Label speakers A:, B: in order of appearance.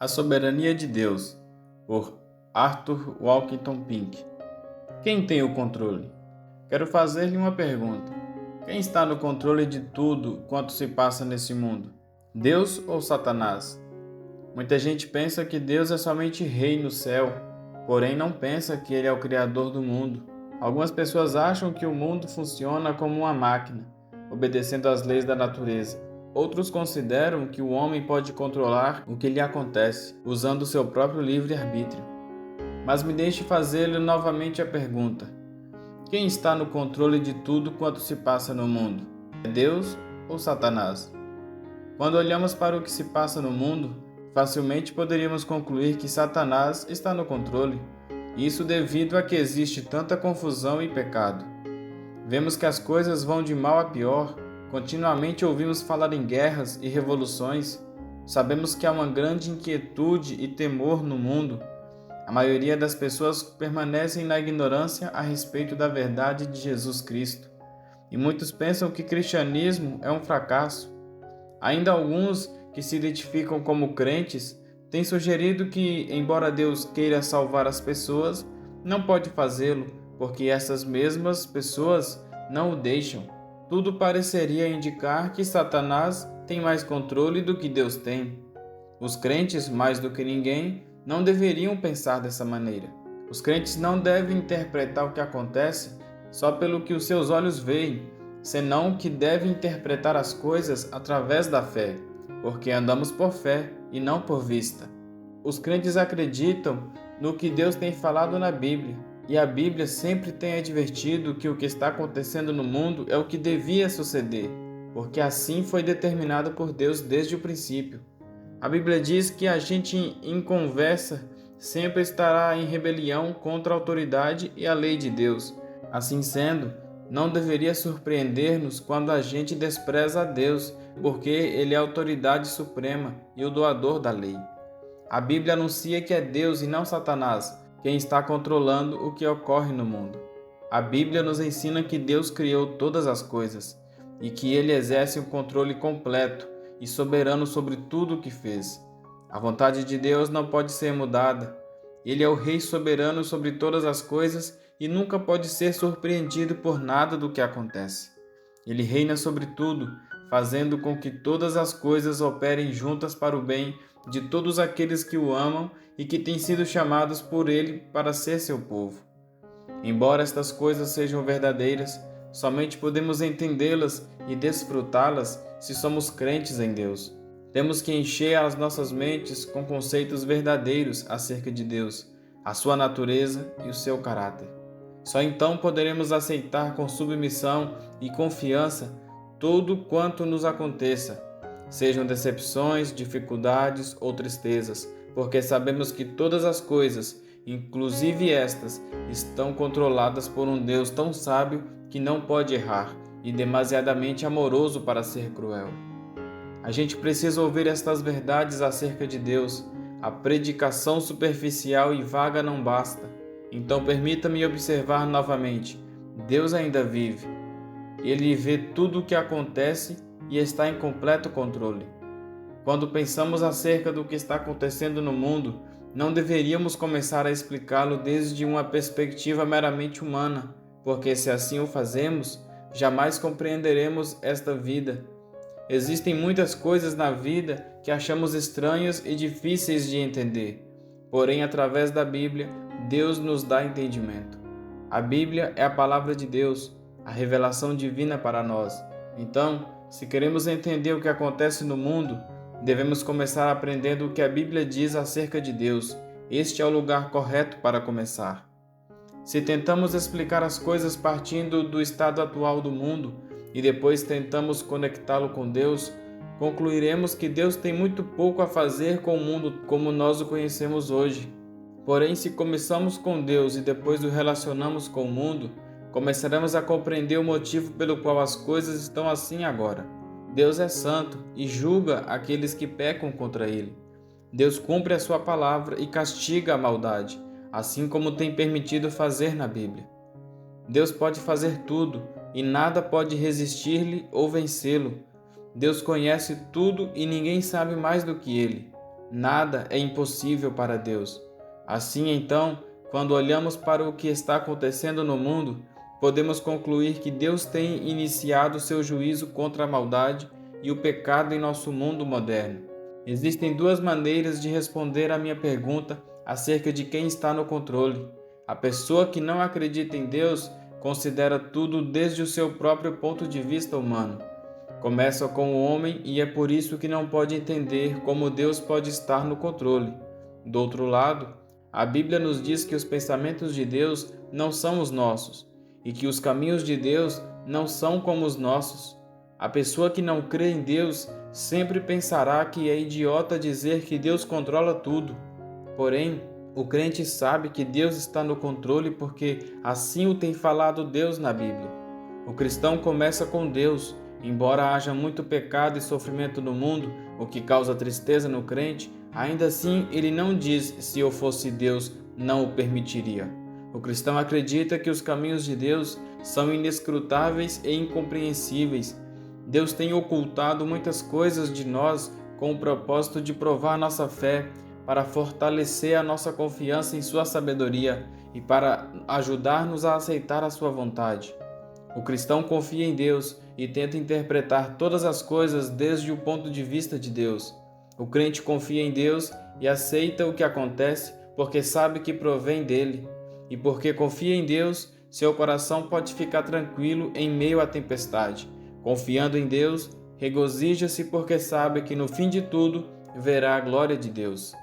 A: A Soberania de Deus, por Arthur Walkington Pink. Quem tem o controle? Quero fazer-lhe uma pergunta. Quem está no controle de tudo quanto se passa nesse mundo? Deus ou Satanás? Muita gente pensa que Deus é somente rei no céu, porém não pensa que ele é o criador do mundo. Algumas pessoas acham que o mundo funciona como uma máquina, obedecendo às leis da natureza. Outros consideram que o homem pode controlar o que lhe acontece, usando seu próprio livre-arbítrio. Mas me deixe fazer-lhe novamente a pergunta: quem está no controle de tudo quanto se passa no mundo? É Deus ou Satanás? Quando olhamos para o que se passa no mundo, facilmente poderíamos concluir que Satanás está no controle, isso devido a que existe tanta confusão e pecado. Vemos que as coisas vão de mal a pior, continuamente ouvimos falar em guerras e revoluções, sabemos que há uma grande inquietude e temor no mundo. A maioria das pessoas permanecem na ignorância a respeito da verdade de Jesus Cristo, e muitos pensam que o cristianismo é um fracasso. Ainda alguns que se identificam como crentes têm sugerido que, embora Deus queira salvar as pessoas, não pode fazê-lo, porque essas mesmas pessoas não o deixam. Tudo pareceria indicar que Satanás tem mais controle do que Deus tem. Os crentes, mais do que ninguém, não deveriam pensar dessa maneira. Os crentes não devem interpretar o que acontece só pelo que os seus olhos veem, senão que devem interpretar as coisas através da fé, porque andamos por fé e não por vista. Os crentes acreditam no que Deus tem falado na Bíblia, e a Bíblia sempre tem advertido que o que está acontecendo no mundo é o que devia suceder, porque assim foi determinado por Deus desde o princípio. A Bíblia diz que a gente em conversa sempre estará em rebelião contra a autoridade e a lei de Deus. Assim sendo, não deveria surpreender-nos quando a gente despreza a Deus, porque Ele é a autoridade suprema e o doador da lei. A Bíblia anuncia que é Deus e não Satanás quem está controlando o que ocorre no mundo. A Bíblia nos ensina que Deus criou todas as coisas e que Ele exerce um controle completo e soberano sobre tudo o que fez. A vontade de Deus não pode ser mudada. Ele é o Rei soberano sobre todas as coisas e nunca pode ser surpreendido por nada do que acontece. Ele reina sobre tudo, fazendo com que todas as coisas operem juntas para o bem de todos aqueles que o amam e que têm sido chamados por ele para ser seu povo. Embora estas coisas sejam verdadeiras, somente podemos entendê-las e desfrutá-las se somos crentes em Deus. Temos que encher as nossas mentes com conceitos verdadeiros acerca de Deus, a sua natureza e o seu caráter. Só então poderemos aceitar com submissão e confiança tudo quanto nos aconteça, sejam decepções, dificuldades ou tristezas, porque sabemos que todas as coisas, inclusive estas, estão controladas por um Deus tão sábio que não pode errar e demasiadamente amoroso para ser cruel. A gente precisa ouvir estas verdades acerca de Deus. A predicação superficial e vaga não basta. Então permita-me observar novamente. Deus ainda vive. Ele vê tudo o que acontece e está em completo controle. Quando pensamos acerca do que está acontecendo no mundo, não deveríamos começar a explicá-lo desde uma perspectiva meramente humana, porque se assim o fazemos, jamais compreenderemos esta vida. Existem muitas coisas na vida que achamos estranhas e difíceis de entender. Porém, através da Bíblia, Deus nos dá entendimento. A Bíblia é a palavra de Deus, a revelação divina para nós. Então, se queremos entender o que acontece no mundo, devemos começar aprendendo o que a Bíblia diz acerca de Deus. Este é o lugar correto para começar. Se tentamos explicar as coisas partindo do estado atual do mundo e depois tentamos conectá-lo com Deus, concluiremos que Deus tem muito pouco a fazer com o mundo como nós o conhecemos hoje. Porém, se começamos com Deus e depois o relacionamos com o mundo, começaremos a compreender o motivo pelo qual as coisas estão assim agora. Deus é santo e julga aqueles que pecam contra ele. Deus cumpre a sua palavra e castiga a maldade, assim como tem permitido fazer na Bíblia. Deus pode fazer tudo e nada pode resistir-lhe ou vencê-lo. Deus conhece tudo e ninguém sabe mais do que ele. Nada é impossível para Deus. Assim, então, quando olhamos para o que está acontecendo no mundo, podemos concluir que Deus tem iniciado seu juízo contra a maldade e o pecado em nosso mundo moderno. Existem duas maneiras de responder à minha pergunta acerca de quem está no controle. A pessoa que não acredita em Deus considera tudo desde o seu próprio ponto de vista humano. Começa com o homem e é por isso que não pode entender como Deus pode estar no controle. Do outro lado, a Bíblia nos diz que os pensamentos de Deus não são os nossos e que os caminhos de Deus não são como os nossos. A pessoa que não crê em Deus sempre pensará que é idiota dizer que Deus controla tudo. Porém, o crente sabe que Deus está no controle porque assim o tem falado Deus na Bíblia. O cristão começa com Deus. Embora haja muito pecado e sofrimento no mundo, o que causa tristeza no crente, ainda assim ele não diz: se eu fosse Deus, não o permitiria. O cristão acredita que os caminhos de Deus são inescrutáveis e incompreensíveis. Deus tem ocultado muitas coisas de nós com o propósito de provar nossa fé, para fortalecer a nossa confiança em sua sabedoria e para ajudar-nos a aceitar a sua vontade. O cristão confia em Deus e tenta interpretar todas as coisas desde o ponto de vista de Deus. O crente confia em Deus e aceita o que acontece porque sabe que provém dele. E porque confia em Deus, seu coração pode ficar tranquilo em meio à tempestade. Confiando em Deus, regozija-se porque sabe que no fim de tudo verá a glória de Deus.